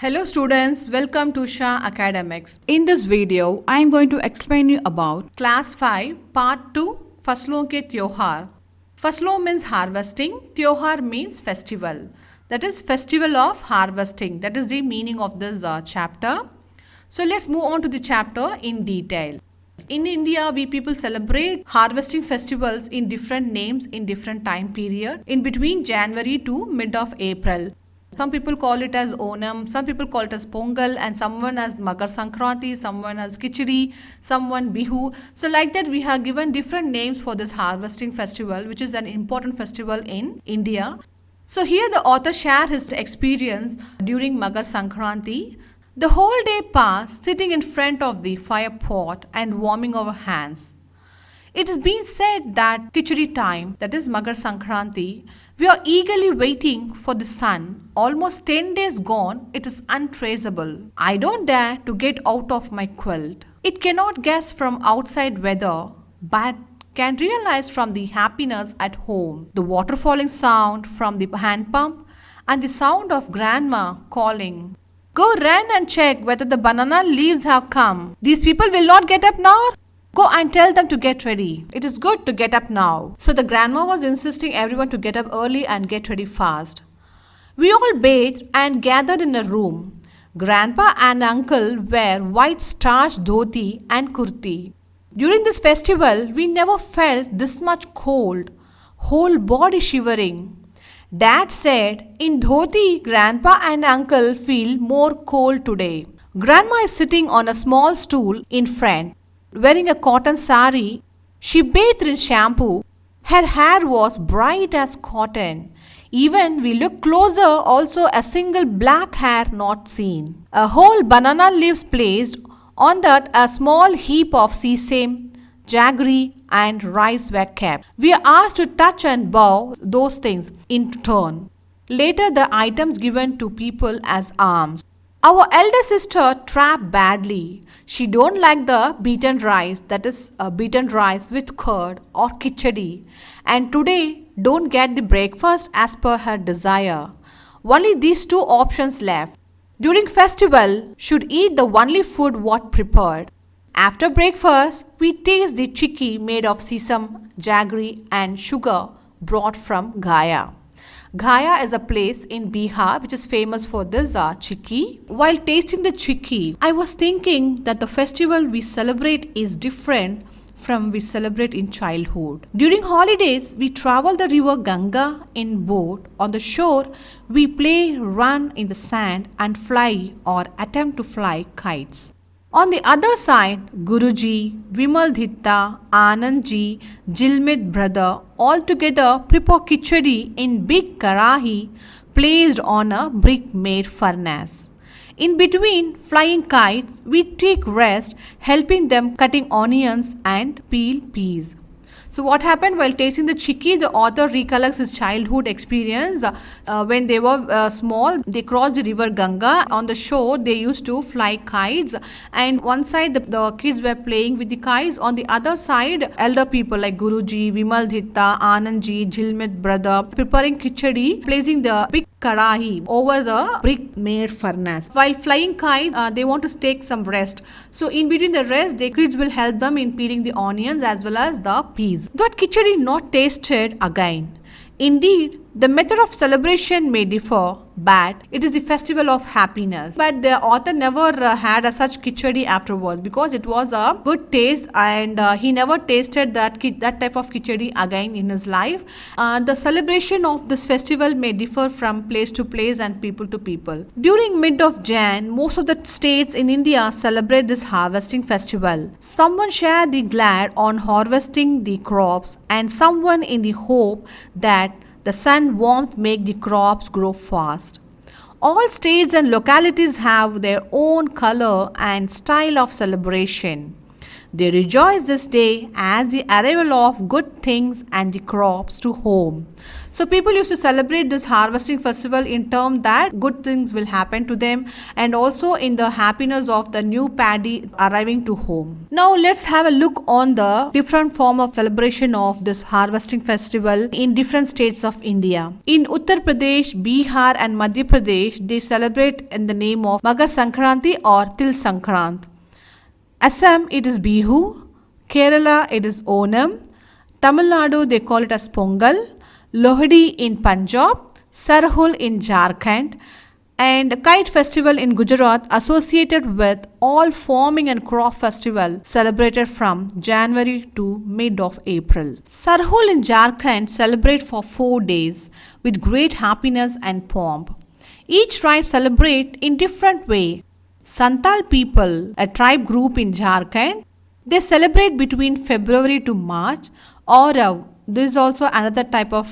Hello students, welcome to Shah Academics. In this video, I am going to explain you about Class 5 Part 2 Faslon ke Tyohar. Faslon means harvesting, Tyohar means festival. That is festival of harvesting. That is the meaning of this chapter. So let's move on to the chapter in detail. In India, we people celebrate harvesting festivals in different names in different time period in between January to mid of April. Some people call it as Onam, some people call it as Pongal, and someone as Makar Sankranti, someone as Khichdi, someone Bihu. So like that we have given different names for this harvesting festival, which is an important festival in India. So here the author shares his experience during Makar Sankranti. The whole day passed sitting in front of the fire pot and warming our hands. It has been said that Khichdi time, that is Makar Sankranti, we are eagerly waiting for the sun. Almost 10 days gone, it is untraceable. I don't dare to get out of my quilt. It cannot guess from outside weather, but can realize from the happiness at home, the water falling sound from the hand pump, and the sound of grandma calling. Go run and check whether the banana leaves have come. These people will not get up now. Go and tell them to get ready. It is good to get up now. So the grandma was insisting everyone to get up early and get ready fast. We all bathed and gathered in a room. Grandpa and uncle wear white starched dhoti and kurti. During this festival, we never felt this much cold, whole body shivering. Dad said, in dhoti, grandpa and uncle feel more cold today. Grandma is sitting on a small stool in front. Wearing a cotton sari, she bathed in shampoo. Her hair was bright as cotton. Even we look closer, also a single black hair not seen. A whole banana leaves placed, on that a small heap of sesame, jaggery and rice were kept. We are asked to touch and bow those things in turn. Later the items given to people as alms. Our elder sister trapped badly. She don't like the beaten rice, that is beaten rice with curd or khichdi, and today don't get the breakfast as per her desire. Only these two options left. During festival, should eat the only food what prepared. After breakfast, we taste the chikki made of sesame, jaggery and sugar brought from Gaya. Gaya is a place in Bihar which is famous for this chikki. While tasting the chikki, I was thinking that the festival we celebrate is different from we celebrate in childhood. During holidays, we travel the river Ganga in boat. On the shore, we play, run in the sand and fly or attempt to fly kites. On the other side, Guruji, Vimaldhitta, Anandji, Jilmit brother all together prepare khichdi in big karahi placed on a brick-made furnace. In between flying kites, we take rest helping them cutting onions and peel peas. So what happened while tasting the chikki, the author recollects his childhood experience. When they were small, they crossed the river Ganga. On the shore, they used to fly kites. And one side, the kids were playing with the kites. On the other side, elder people like Guruji, Vimaldhitta, Anandji, Jilmit brother, preparing khichdi, placing the big karahi over the brick-made furnace. While flying kites, they want to take some rest. So in between the rest, the kids will help them in peeling the onions as well as the peas. That khichdi not tasted again. Indeed, the method of celebration may differ, but it is the festival of happiness. But the author never had a such khichdi afterwards because it was a good taste and he never tasted that type of khichdi again in his life. The celebration of this festival may differ from place to place and people to people. During mid of Jan, most of the states in India celebrate this harvesting festival. Someone share the glad on harvesting the crops and someone in the hope that the sun warmth make the crops grow fast. All states and localities have their own color and style of celebration. They rejoice this day as the arrival of good things and the crops to home. So people used to celebrate this harvesting festival in terms that good things will happen to them and also in the happiness of the new paddy arriving to home. Now let's have a look on the different form of celebration of this harvesting festival in different states of India. In Uttar Pradesh, Bihar and Madhya Pradesh, they celebrate in the name of Magar Sankranti or Til Sankrant. Assam, it is Bihu. Kerala, it is Onam. Tamil Nadu, they call it as Pongal. Lohri in Punjab, Sarhul in Jharkhand, and Kite Festival in Gujarat associated with all farming and crop festival celebrated from January to mid of April. Sarhul in Jharkhand celebrate for 4 days with great happiness and pomp. Each tribe celebrate in different way. Santal people, a tribe group in Jharkhand, they celebrate between February to March, or there is also another type of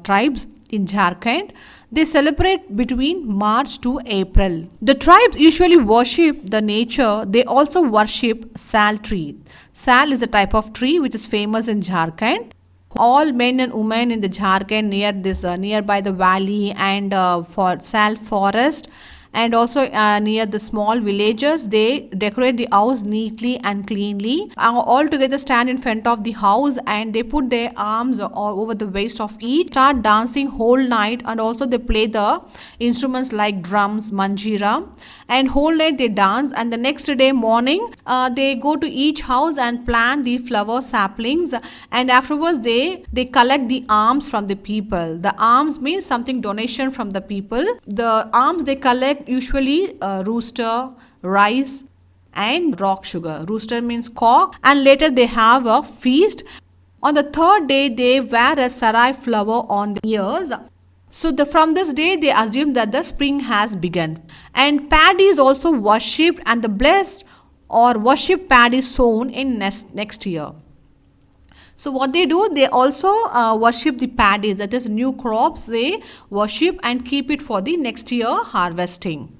tribes in Jharkhand. They celebrate between March to April. The tribes usually worship the nature. They also worship sal tree. Sal is a type of tree which is famous in Jharkhand. All men and women in the Jharkhand near this nearby the valley and for sal forest and also near the small villages, they decorate the house neatly and cleanly. All together stand in front of the house and they put their arms all over the waist of each, start dancing whole night, and also they play the instruments like drums, manjira, and whole night they dance. And the next day morning they go to each house and plant the flower saplings, and afterwards they collect the alms from the people. The alms means something donation from the people. The alms they collect usually rooster, rice and rock sugar. Rooster means cock, and later they have a feast. On the third day they wear a sarai flower on the ears. So from this day they assume that the spring has begun. And paddy is also worshipped, and the blessed or worship paddy sown in next year. So what they do, they also worship the paddies, that is new crops, they worship and keep it for the next year harvesting.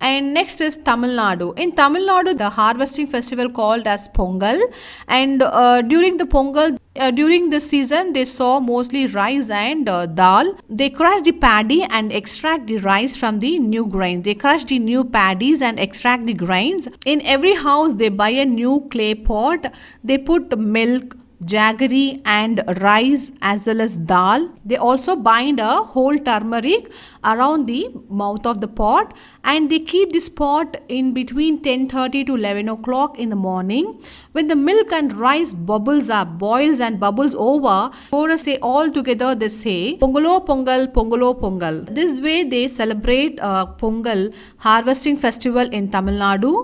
And next is Tamil Nadu. In Tamil Nadu, the harvesting festival called as Pongal, and during the Pongal, during this season, they saw mostly rice and dal. They crush the paddy and extract the rice from the new grains. They crush the new paddies and extract the grains. In every house, they buy a new clay pot. They put milk, jaggery and rice as well as dal. They also bind a whole turmeric around the mouth of the pot, and they keep this pot in between 10:30 to 11 o'clock in the morning. When the milk and rice bubbles up, boils and bubbles over, chorus they all together they say Pongalo Pongal, Pongalo Pongal. This way they celebrate Pongal harvesting festival in Tamil Nadu.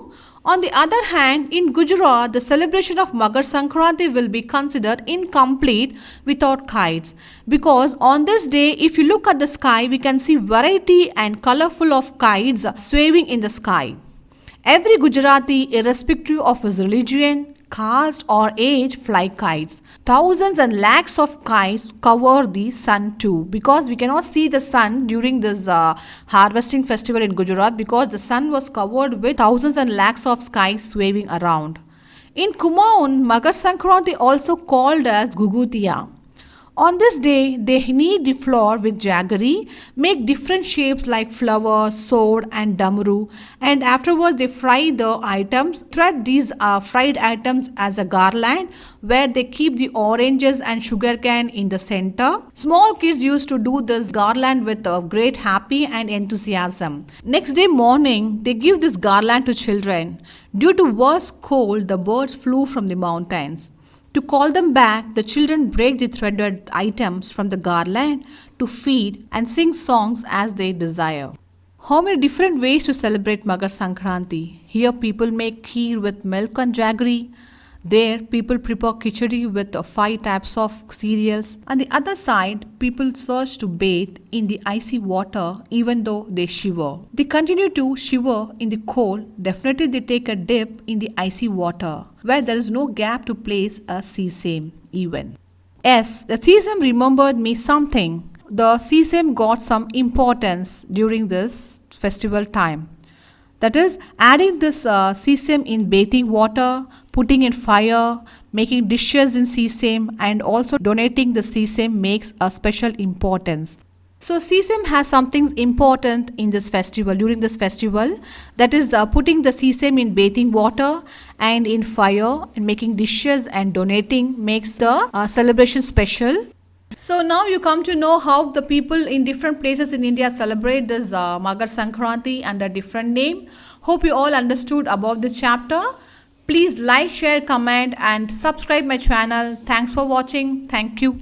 On the other hand, in Gujarat, the celebration of Magar Sankranti will be considered incomplete without kites, because on this day, if you look at the sky, we can see variety and colorful of kites swaying in the sky. Every Gujarati, irrespective of his religion, caste or age, fly kites. Thousands and lakhs of kites cover the sun too, because we cannot see the sun during this harvesting festival in Gujarat, because the sun was covered with thousands and lakhs of kites waving around. In Kumaon, Magar Sankranti, also called as Gugutia. On this day, they knead the flour with jaggery, make different shapes like flower, sword and damru, and afterwards they fry the items, thread these fried items as a garland where they keep the oranges and sugarcane in the center. Small kids used to do this garland with great happy and enthusiasm. Next day morning, they give this garland to children. Due to worse cold, the birds flew from the mountains. To call them back, the children break the threaded items from the garland to feed and sing songs as they desire. How many different ways to celebrate Magar Sankranti? Here people make kheer with milk and jaggery. There people prepare khichdi with 5 types of cereals. On the other side, people search to bathe in the icy water even though they shiver. They continue to shiver in the cold. Definitely they take a dip in the icy water where there is no gap to place a sesame even. Yes, the sesame remembered me something. The sesame got some importance during this festival time. That is, adding this sesame in bathing water, putting in fire, making dishes in sesame, and also donating the sesame makes a special importance. So sesame has something important in this festival, during this festival, that is putting the sesame in bathing water and in fire and making dishes and donating makes the celebration special. So now you come to know how the people in different places in India celebrate this Magar Sankranti under a different name. Hope you all understood about this chapter. Please like, share, comment and subscribe my channel. Thanks for watching. Thank you.